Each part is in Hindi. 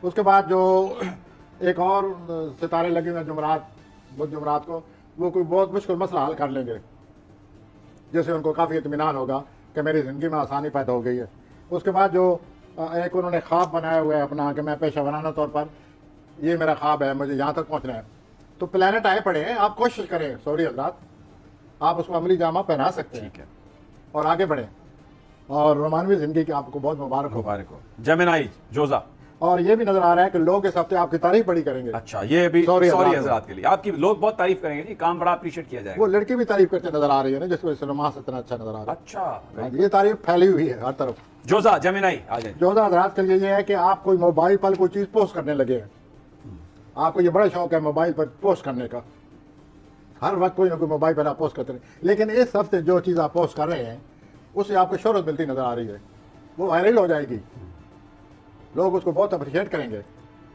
उसके बाद जो एक और सितारे लगे हुए हैं जुमरात, बुध जुमरात को, वो कोई बहुत मुश्किल मसला हल कर लेंगे, जैसे उनको काफ़ी इत्मीनान होगा कि मेरी ज़िंदगी में आसानी पैदा हो गई है। उसके बाद जो एक उन्होंने ख्वाब बनाया हुआ है अपना कि मैं पेशा वराना तौर पर ये मेरा ख्वाब है, मुझे यहाँ तक पहुँचना है, तो प्लानट आए पड़े हैं, आप कोशिश करें सॉरी हजरात, आप उसको अमली जामा पहना सकते हैं ठीक है, और आगे बढ़ें, और रोमानवी ज़िंदगी की आपको बहुत मुबारक हो। मुबारक हो। जेमिनाई जोजा, और ये भी नजर आ रहा है कि लोग इस हफ्ते आपकी तारीफ बड़ी करेंगे। अच्छा ये भी सॉरी सॉरी हजरात हजरात के लिए आपकी लोग बहुत तारीफ करेंगे जी, काम बड़ा अप्रिशिएट किया जाएगा। वो लड़की भी तारीफ करते नजर आ रही है ना, जिस वजह से नमाज इतना अच्छा नजर आ रहा अच्छा है। ये तारीफ फैली हुई है हर तरफ। जोजा जेमिनाई आ जाए। जोधा हजरात के लिए ये है कि आप कोई मोबाइल पर कोई चीज़ पोस्ट करने लगे हैं, आपको ये बड़ा शौक है मोबाइल पर पोस्ट करने का, हर वक्त कोई ना कोई मोबाइल पर आप पोस्ट करते रहे, लेकिन इस हफ्ते जो चीज़ आप पोस्ट कर रहे हैं उससे आपको शोहरत मिलती नजर आ रही है, वो वायरल हो जाएगी, लोग उसको बहुत अप्रिशिएट करेंगे,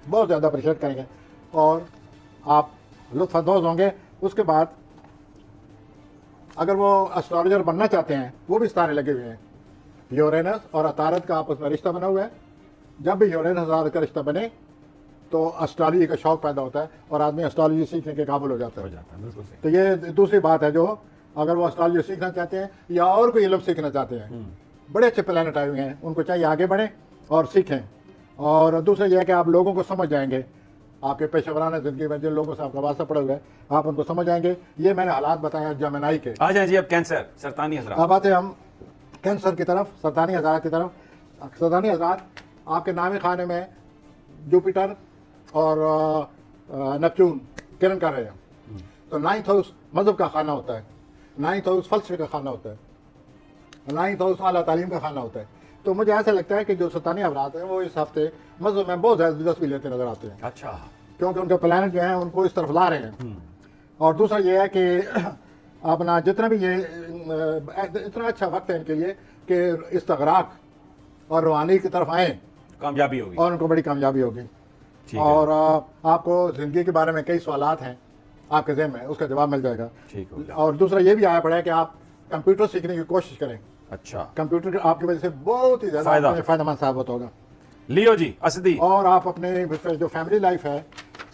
बहुत ज़्यादा अप्रिशिएट करेंगे और आप लुत्फ़अंदोज़ होंगे। उसके बाद अगर वो एस्ट्रोलॉजर बनना चाहते हैं, वो भी सितारे लगे हुए हैं, यूरेनस और अतारत का आपस में रिश्ता बना हुआ है। जब भी यूरेनस अतारत का रिश्ता बने तो एस्ट्रोलॉजी का शौक पैदा होता है और आदमी एस्ट्रोलॉजी सीखने के काबिल हो जाता है। बिल्कुल सही। तो ये दूसरी बात है, जो अगर वो एस्ट्रोलॉजी सीखना चाहते हैं या और कोई इल्म सीखना चाहते हैं, बड़े अच्छे प्लैनेट आए हुए हैं, उनको चाहिए आगे बढ़ें और सीखें। और दूसरा यह है कि आप लोगों को समझ जाएंगे, आपके पेशेवराना ज़िंदगी में जिन लोगों से आपका वास्ता पड़ा हुआ है आप उनको समझ जाएंगे। ये मैंने हालात बताए जेमिनाई के। आ जाए जी अब कैंसर सरतानी हजरात। अब आते हैं हम कैंसर की तरफ, सरतानी हज़ारात की तरफ। सरतानी हज़ारात आपके नामी खाने में जुपिटर और नेपच्यून किरण कर रहे हैं, तो 9th हाउस मज़हब का खाना होता है, 9th हाउस फ़लसफ़े का खाना होता है, 9th हाउस आला तालीम का खाना होता है। तो मुझे ऐसा लगता है कि जो सरतानी हज़रात हैं वो इस हफ्ते मज़हब में बहुत ज़्यादा दिलचस्पी लेते नज़र आते हैं, अच्छा क्योंकि उनके प्लानट जो हैं उनको इस तरफ ला रहे हैं। और दूसरा ये है कि अपना जितना भी ये इतना अच्छा वक्त है इनके लिए कि इस्तगराक और रूहानी की तरफ आएँ कामयाबी होगी और उनको बड़ी कामयाबी होगी। ठीक है। और आपको ज़िंदगी के बारे में कई सवालात हैं आपके ज़हन में, उसका जवाब मिल जाएगा। ठीक हो गया। और दूसरा ये भी आया पड़ा है कि आप कंप्यूटर सीखने की कोशिश करें, अच्छा कंप्यूटर आपकी वजह से बहुत ही ज़्यादा फ़ायदेमंद साबित होगा। लियो जी असदी। और आप अपने जो फैमिली लाइफ है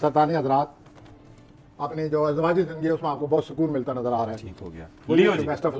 सरतानी हज़रात, अपनी जो अज़वाजी ज़िंदगी है उसमें आपको बहुत सुकून मिलता नज़र आ रहा है। ठीक हो गया। लियो लियो जी। Best of